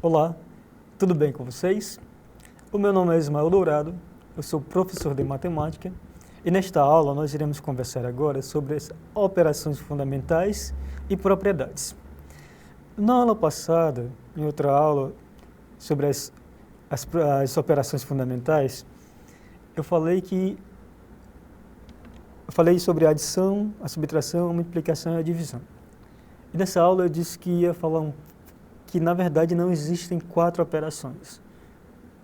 Olá, tudo bem com vocês? O meu nome é Ismael Dourado, eu sou professor de matemática e nesta aula nós iremos conversar agora sobre as operações fundamentais e propriedades. Na aula passada, em outra aula sobre as operações fundamentais, eu falei sobre a adição, a subtração, a multiplicação e a divisão. E nessa aula eu disse que ia falar que na verdade não existem 4 operações,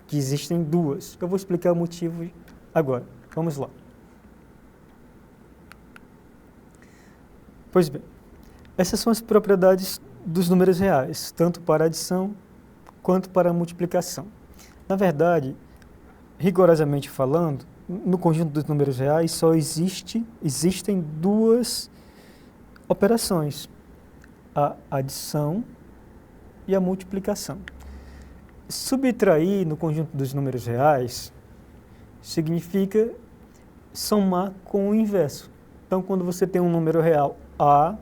que existem 2. Eu vou explicar o motivo agora. Vamos lá. Pois bem, essas são as propriedades dos números reais, tanto para a adição quanto para a multiplicação. Na verdade, rigorosamente falando, no conjunto dos números reais só existem 2 operações, a adição e a multiplicação. Subtrair no conjunto dos números reais significa somar com o inverso. Então, quando você tem um número real A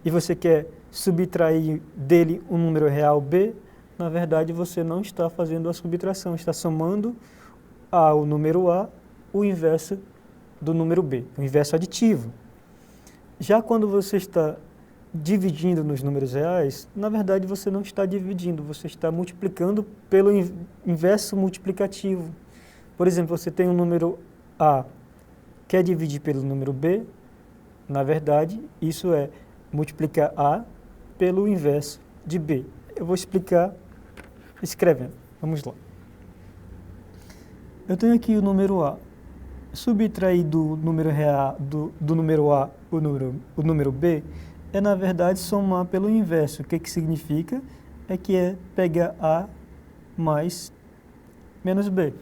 e você quer subtrair dele um número real B, na verdade você não está fazendo a subtração, está somando ao número A o inverso do número B, o inverso aditivo. Já quando você está dividindo nos números reais, na verdade você não está dividindo, você está multiplicando pelo inverso multiplicativo. Por exemplo, você tem um número A, quer dividir pelo número B, na verdade isso é multiplicar A pelo inverso de B. Eu vou explicar escrevendo. Vamos lá. Eu tenho aqui o número A. Subtrair do número real, do número A o número B é, na verdade, somar pelo inverso. O que significa? É pegar A mais menos B.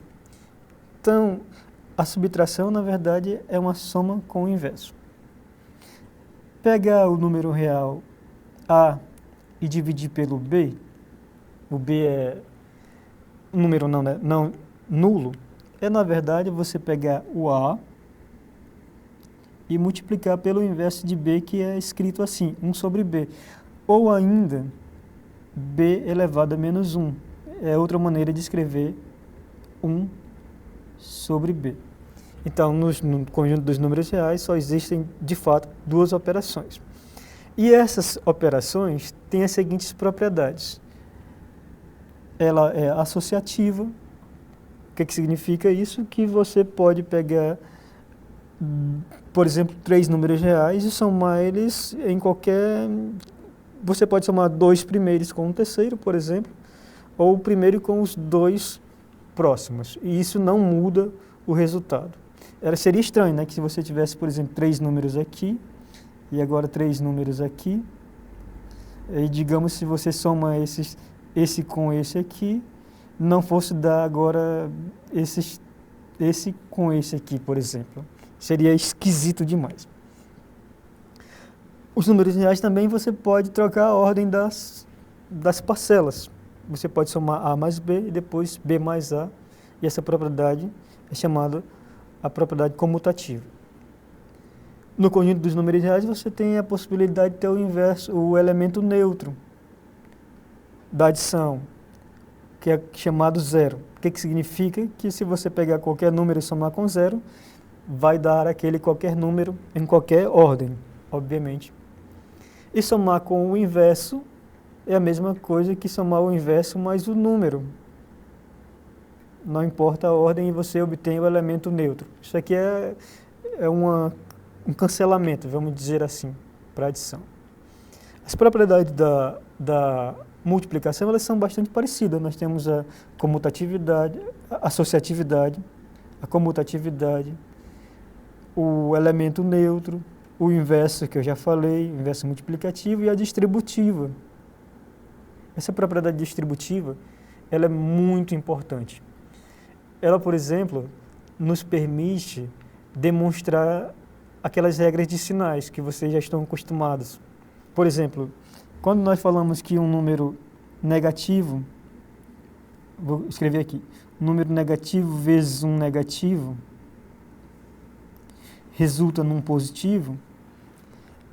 Então, a subtração, na verdade, é uma soma com o inverso. Pegar o número real A e dividir pelo B, o B é um número não nulo, é, na verdade, você pegar o A e multiplicar pelo inverso de B, que é escrito assim, 1 sobre B. Ou ainda, B elevado a menos 1. É outra maneira de escrever 1 sobre B. Então, no conjunto dos números reais, só existem, de fato, 2 operações. E essas operações têm as seguintes propriedades. Ela é associativa. O que significa isso? Que você pode pegar, por exemplo, 3 números reais e somar eles em qualquer... Você pode somar 2 primeiros com o terceiro, por exemplo, ou o primeiro com os 2 próximos. E isso não muda o resultado. Seria estranho, né? Que se você tivesse, por exemplo, 3 números aqui, e agora 3 números aqui, e digamos, se você soma esse com esse aqui, não fosse dar agora esse com esse aqui, por exemplo. Seria esquisito demais. Os números reais também você pode trocar a ordem das parcelas. Você pode somar A mais B e depois B mais A. E essa propriedade é chamada a propriedade comutativa. No conjunto dos números reais você tem a possibilidade de ter o inverso, o elemento neutro da adição, que é chamado zero. O que significa? Que se você pegar qualquer número e somar com zero, vai dar aquele qualquer número em qualquer ordem, obviamente. E somar com o inverso é a mesma coisa que somar o inverso mais o número. Não importa a ordem, você obtém o elemento neutro. Isso aqui é um cancelamento, vamos dizer assim, para a adição. As propriedades da multiplicação, elas são bastante parecidas. Nós temos a comutatividade, a associatividade, a comutatividade, o elemento neutro, o inverso, que eu já falei, o inverso multiplicativo, e a distributiva. Essa propriedade distributiva, ela é muito importante. Ela, por exemplo, nos permite demonstrar aquelas regras de sinais que vocês já estão acostumados. Por exemplo, quando nós falamos que um número negativo, vou escrever aqui, um número negativo vezes um negativo resulta num positivo,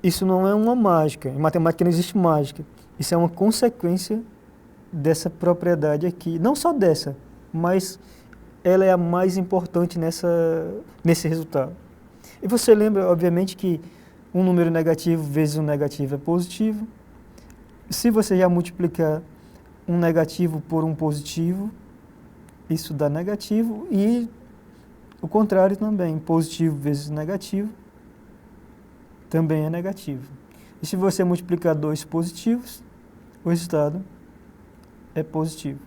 isso não é uma mágica. Em matemática não existe mágica. Isso é uma consequência dessa propriedade aqui. Não só dessa, mas ela é a mais importante nesse resultado. E você lembra, obviamente, que um número negativo vezes um negativo é positivo. Se você já multiplicar um negativo por um positivo, isso dá negativo, e o contrário também, positivo vezes negativo, também é negativo. E se você multiplicar dois positivos, o resultado é positivo.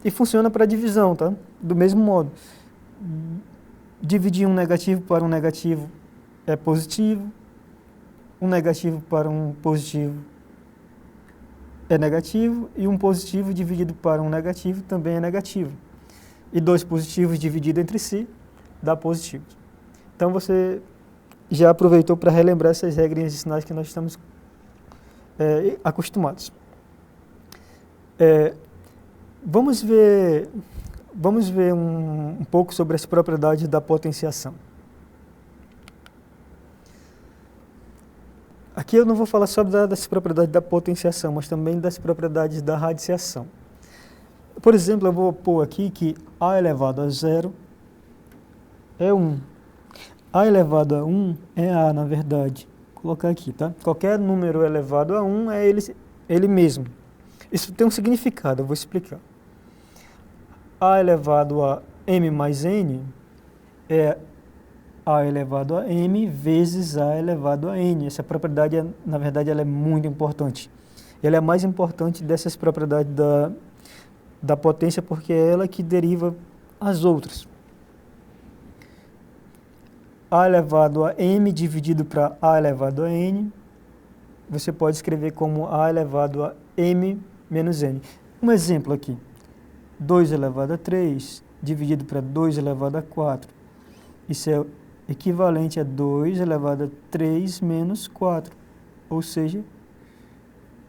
E funciona para divisão, tá? Do mesmo modo. Dividir um negativo para um negativo é positivo, um negativo para um positivo é negativo, e um positivo dividido para um negativo também é negativo. E dois positivos divididos entre si dá positivo. Então você já aproveitou para relembrar essas regrinhas de sinais que nós estamos acostumados. Vamos ver um pouco sobre as propriedades da potenciação. Aqui eu não vou falar só das propriedades da potenciação, mas também das propriedades da radiciação. Por exemplo, eu vou pôr aqui que A elevado a 0 é 1. A elevado a 1 é A, na verdade. Vou colocar aqui, tá? Qualquer número elevado a 1 é ele mesmo. Isso tem um significado, eu vou explicar. A elevado a m mais n é A elevado a m vezes A elevado a n. Essa propriedade, na verdade, ela é muito importante. Ela é a mais importante dessas propriedades da potência, porque é ela que deriva as outras. A elevado a m dividido para A elevado a n, você pode escrever como A elevado a m menos n. Um exemplo aqui. 2 elevado a 3 dividido para 2 elevado a 4. Isso é equivalente a 2 elevado a 3 menos 4, ou seja,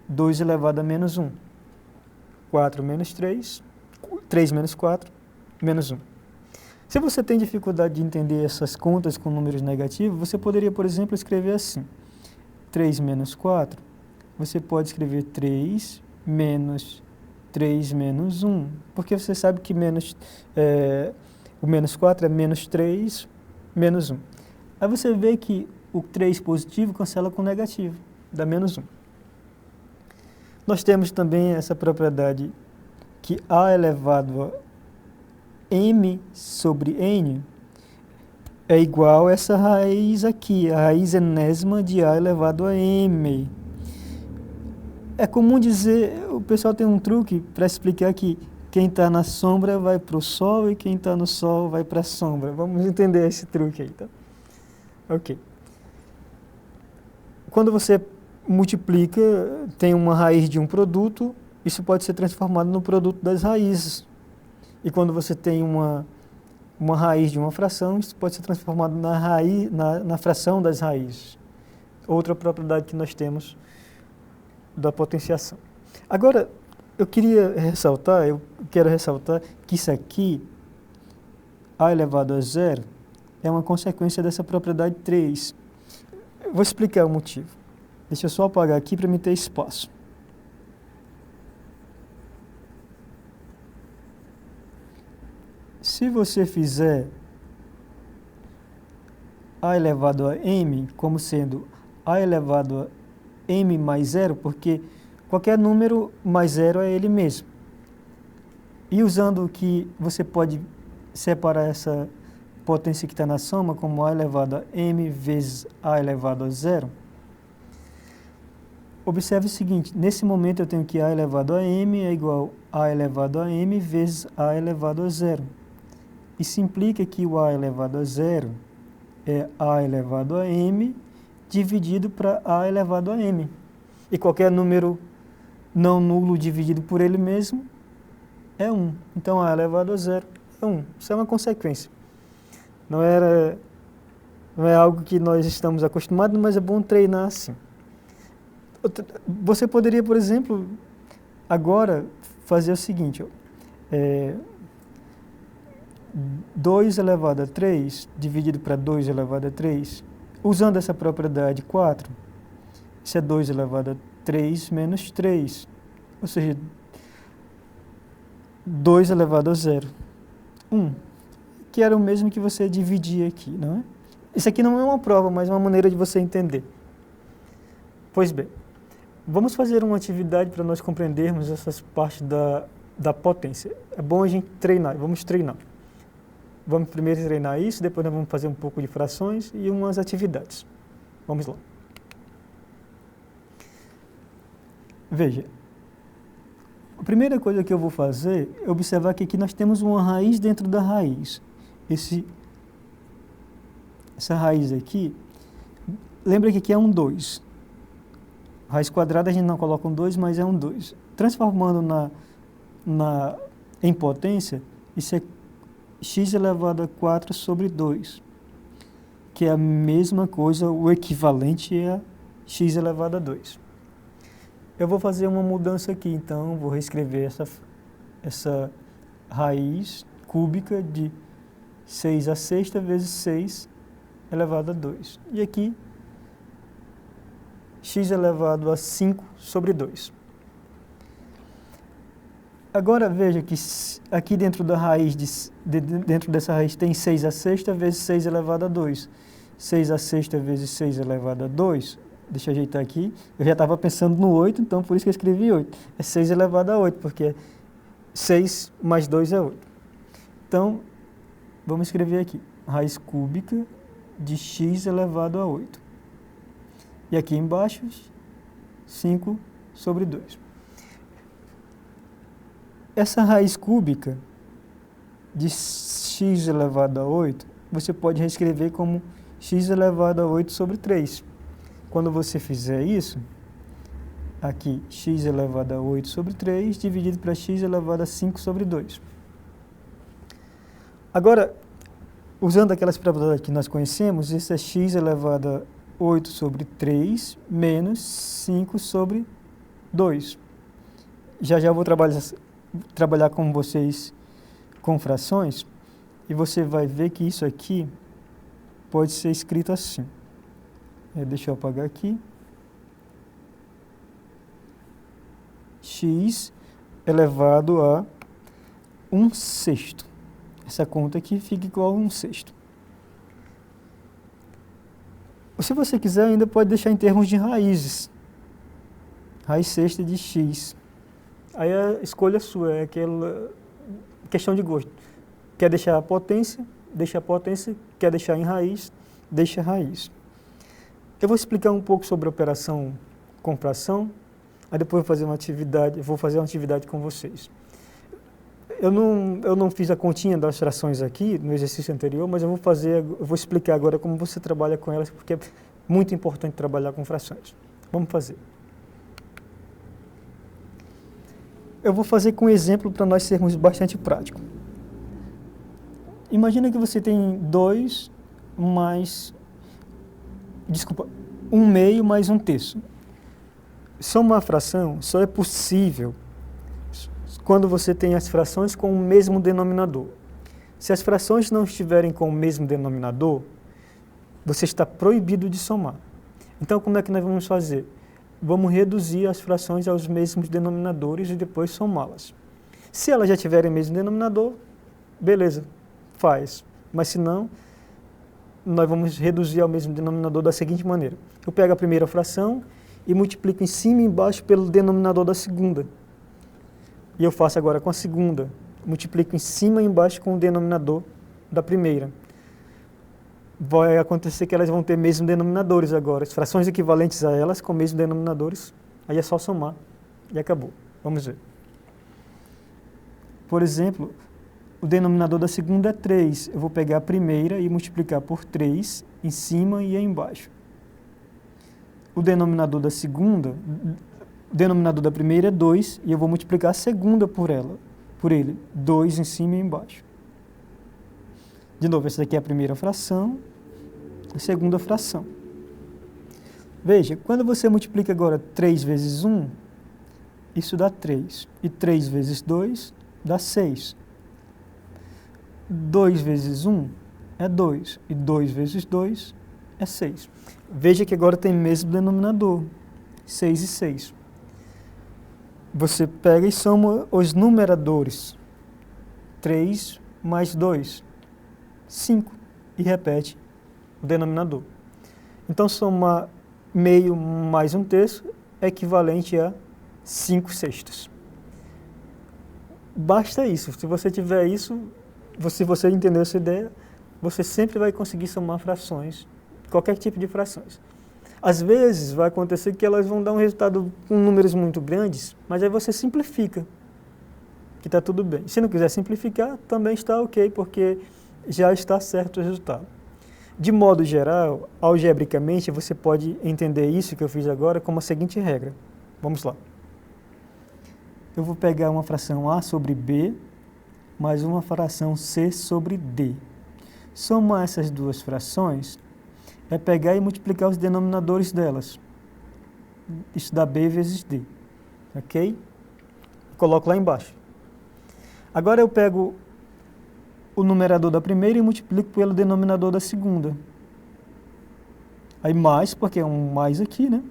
2 elevado a menos 1. 4 menos 3, 3 menos 4, menos 1. Se você tem dificuldade de entender essas contas com números negativos, você poderia, por exemplo, escrever assim. 3 menos 4, você pode escrever 3 menos 3 menos 1, porque você sabe que o menos 4 é menos 3 menos 1. Aí você vê que o 3 positivo cancela com o negativo, dá menos 1. Nós temos também essa propriedade que A elevado a m sobre n é igual a essa raiz aqui, a raiz enésima de A elevado a m. É comum dizer, o pessoal tem um truque para explicar que quem está na sombra vai para o sol e quem está no sol vai para a sombra. Vamos entender esse truque aí, tá? Ok. Quando você multiplica, tem uma raiz de um produto, isso pode ser transformado no produto das raízes. E quando você tem uma raiz de uma fração, isso pode ser transformado na fração das raízes. Outra propriedade que nós temos da potenciação. Agora, eu quero ressaltar que isso aqui, A elevado a 0, é uma consequência dessa propriedade 3. Eu vou explicar o motivo. Deixa eu só apagar aqui para me ter espaço. Se você fizer A elevado a m como sendo A elevado a m mais 0, porque qualquer número mais 0 é ele mesmo. E usando que você pode separar essa potência que está na soma como A elevado a m vezes A elevado a 0, observe o seguinte, nesse momento eu tenho que A elevado a m é igual a elevado a m vezes A elevado a 0. Isso implica que o A elevado a 0 é A elevado a m dividido para A elevado a m. E qualquer número não nulo dividido por ele mesmo é 1. Então, A elevado a 0 é 1. Isso é uma consequência. Não é algo que nós estamos acostumados, mas é bom treinar assim. Você poderia, por exemplo, agora fazer o seguinte. 2 elevado a 3 dividido para 2 elevado a 3, usando essa propriedade 4, isso é 2 elevado a 3 menos 3. Ou seja, 2 elevado a 0. 1, que era o mesmo que você dividir aqui, não é? Isso aqui não é uma prova, mas uma maneira de você entender. Pois bem, vamos fazer uma atividade para nós compreendermos essas partes da potência. É bom a gente treinar, vamos treinar. Vamos primeiro treinar isso, depois nós vamos fazer um pouco de frações e umas atividades. Vamos lá. Veja, a primeira coisa que eu vou fazer é observar que aqui nós temos uma raiz dentro da raiz. Essa raiz aqui, lembra que aqui é um 2. Raiz quadrada a gente não coloca um 2, mas é um 2. Transformando em potência, isso é x elevado a 4 sobre 2, que é a mesma coisa, o equivalente a x elevado a 2. Eu vou fazer uma mudança aqui, então vou reescrever essa raiz cúbica de 6 a sexta vezes 6 elevado a 2. E aqui, x elevado a 5 sobre 2. Agora veja que aqui dentro da raiz, dentro dessa raiz tem 6 a sexta vezes 6 elevado a 2. 6 a sexta vezes 6 elevado a 2, deixa eu ajeitar aqui, eu já estava pensando no 8, então por isso que eu escrevi 8. É 6 elevado a 8, porque 6 mais 2 é 8. Então, vamos escrever aqui, raiz cúbica de x elevado a 8. E aqui embaixo, 5 sobre 2. Essa raiz cúbica de x elevado a 8, você pode reescrever como x elevado a 8 sobre 3. Quando você fizer isso, aqui x elevado a 8 sobre 3, dividido para x elevado a 5 sobre 2. Agora, usando aquelas propriedades que nós conhecemos, isso é x elevado a 8 sobre 3 menos 5 sobre 2. Já já eu vou trabalhar com vocês com frações, e você vai ver que isso aqui pode ser escrito assim. Deixa eu apagar aqui. X elevado a 1/6. Essa conta aqui fica igual a 1/6. Se você quiser, ainda pode deixar em termos de raízes. Raiz sexta de x. Aí a escolha sua, é aquela questão de gosto. Quer deixar a potência, deixa a potência. Quer deixar em raiz, deixa a raiz. Eu vou explicar um pouco sobre a operação com fração, aí depois vou fazer uma atividade com vocês. Eu não fiz a continha das frações aqui no exercício anterior, mas eu vou explicar agora como você trabalha com elas, porque é muito importante trabalhar com frações. Vamos fazer. Eu vou fazer com um exemplo para nós sermos bastante práticos. Imagina que você tem 2 mais... Desculpa, 1/2 mais 1/3. Somar a fração só é possível quando você tem as frações com o mesmo denominador. Se as frações não estiverem com o mesmo denominador, você está proibido de somar. Então, como é que nós vamos fazer? Vamos reduzir as frações aos mesmos denominadores e depois somá-las. Se elas já tiverem o mesmo denominador, beleza, faz. Mas se não, nós vamos reduzir ao mesmo denominador da seguinte maneira. Eu pego a primeira fração e multiplico em cima e embaixo pelo denominador da segunda. E eu faço agora com a segunda. Multiplico em cima e embaixo com o denominador da primeira. Vai acontecer que elas vão ter mesmo denominadores agora. As frações equivalentes a elas com mesmo denominadores. Aí é só somar e acabou. Vamos ver. Por exemplo, o denominador da segunda é 3. Eu vou pegar a primeira e multiplicar por 3 em cima e embaixo. O denominador da segunda, o denominador da primeira é 2 e eu vou multiplicar a segunda por ele, 2 em cima e embaixo. De novo, essa daqui é a primeira fração, a segunda fração. Veja, quando você multiplica agora 3 vezes 1, isso dá 3. E 3 vezes 2 dá 6. 2 vezes 1 é 2. E 2 vezes 2 é 6. Veja que agora tem mesmo denominador, 6 e 6. Você pega e soma os numeradores. 3 mais 2, 5, e repete o denominador. Então, somar meio mais 1/3 é equivalente a 5/6. Basta isso. Se você tiver isso, se você entender essa ideia, você sempre vai conseguir somar frações, qualquer tipo de frações. Às vezes vai acontecer que elas vão dar um resultado com números muito grandes, mas aí você simplifica, que está tudo bem. Se não quiser simplificar, também está ok, porque já está certo o resultado. De modo geral, algebricamente, você pode entender isso que eu fiz agora como a seguinte regra. Vamos lá. Eu vou pegar uma fração A sobre B, mais uma fração C sobre D. Somar essas duas frações é pegar e multiplicar os denominadores delas. Isso dá B vezes D. Ok? Coloco lá embaixo. Agora eu pego o numerador da primeira e multiplico pelo denominador da segunda. Aí mais, porque é um mais aqui, né?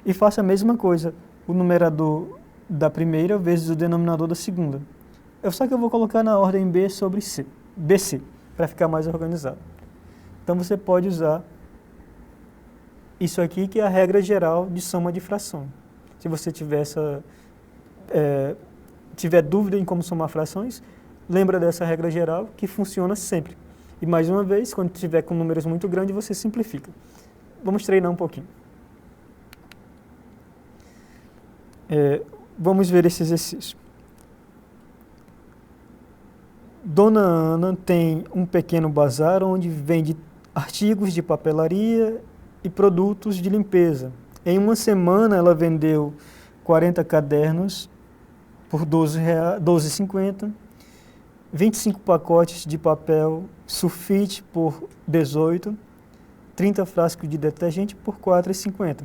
E faço a mesma coisa. O numerador da primeira vezes o denominador da segunda. Só que eu vou colocar na ordem B sobre C, BC, para ficar mais organizado. Então você pode usar isso aqui, que é a regra geral de soma de fração. Se você tiver tiver dúvida em como somar frações, lembra dessa regra geral que funciona sempre. E mais uma vez, quando tiver com números muito grandes, você simplifica. Vamos treinar um pouquinho. Vamos ver esse exercício. Dona Ana tem um pequeno bazar onde vende artigos de papelaria e produtos de limpeza. Em uma semana ela vendeu 40 cadernos por R$12,50, 25 pacotes de papel sulfite por 18, 30 frascos de detergente por R$4,50.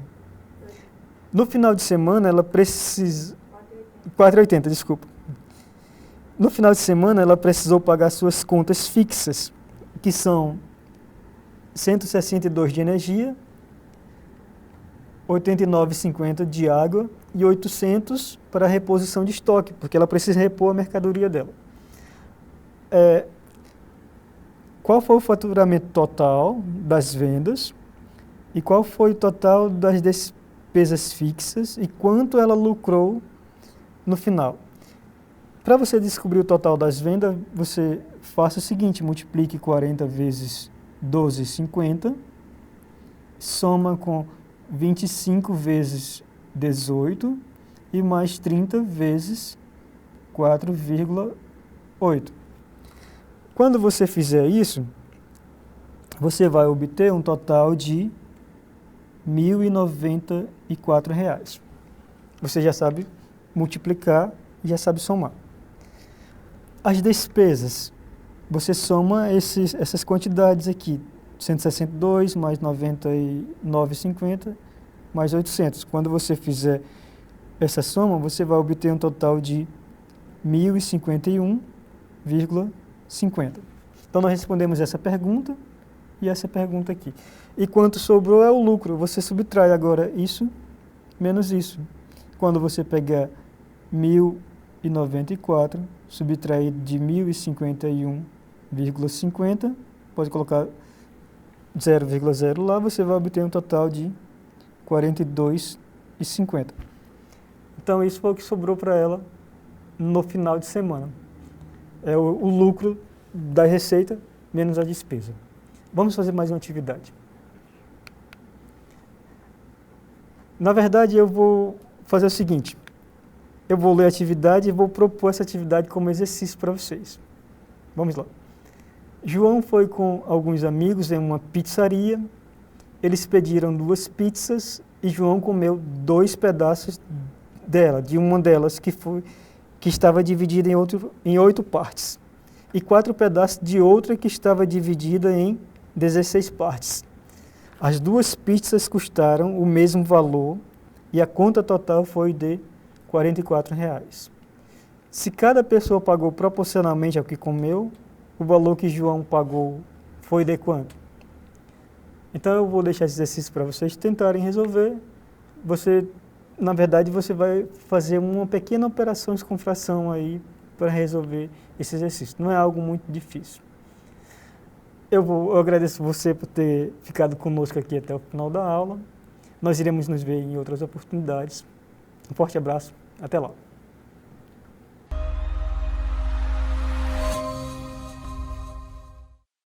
No final de semana ela precisa... R$4,80, desculpa. No final de semana ela precisou pagar suas contas fixas, que são 162 de energia, 89,50 de água e 800 para reposição de estoque, porque ela precisa repor a mercadoria dela. Qual foi o faturamento total das vendas e qual foi o total das despesas fixas e quanto ela lucrou no final? Para você descobrir o total das vendas, você faça o seguinte: multiplique 40 vezes 12,50, soma com 25 vezes 18 e mais 30 vezes 4,8. Quando você fizer isso, você vai obter um total de R$1.094. Você já sabe multiplicar e já sabe somar. As despesas, você soma essas quantidades aqui, 162 mais 99,50 mais 800. Quando você fizer essa soma, você vai obter um total de 1.051,50. Então, nós respondemos essa pergunta e essa pergunta aqui. E quanto sobrou é o lucro. Você subtrai agora isso menos isso. Quando você pegar 1.094, subtrair de 1.051,50, pode colocar 0,0 lá, você vai obter um total de 42,50. Então, isso foi o que sobrou para ela no final de semana. É o lucro da receita menos a despesa. Vamos fazer mais uma atividade. Na verdade, eu vou fazer o seguinte. Eu vou ler a atividade e vou propor essa atividade como exercício para vocês. Vamos lá. João foi com alguns amigos em uma pizzaria. Eles pediram 2 pizzas e João comeu 2 pedaços de uma delas que estava dividida em 8 partes, e 4 pedaços de outra que estava dividida em 16 partes. As 2 pizzas custaram o mesmo valor e a conta total foi de R$44. Se cada pessoa pagou proporcionalmente ao que comeu, o valor que João pagou foi de quanto? Então eu vou deixar esse exercício para vocês tentarem resolver. Na verdade, você vai fazer uma pequena operação com fração aí para resolver esse exercício. Não é algo muito difícil. Eu agradeço você por ter ficado conosco aqui até o final da aula. Nós iremos nos ver em outras oportunidades. Um forte abraço. Até lá.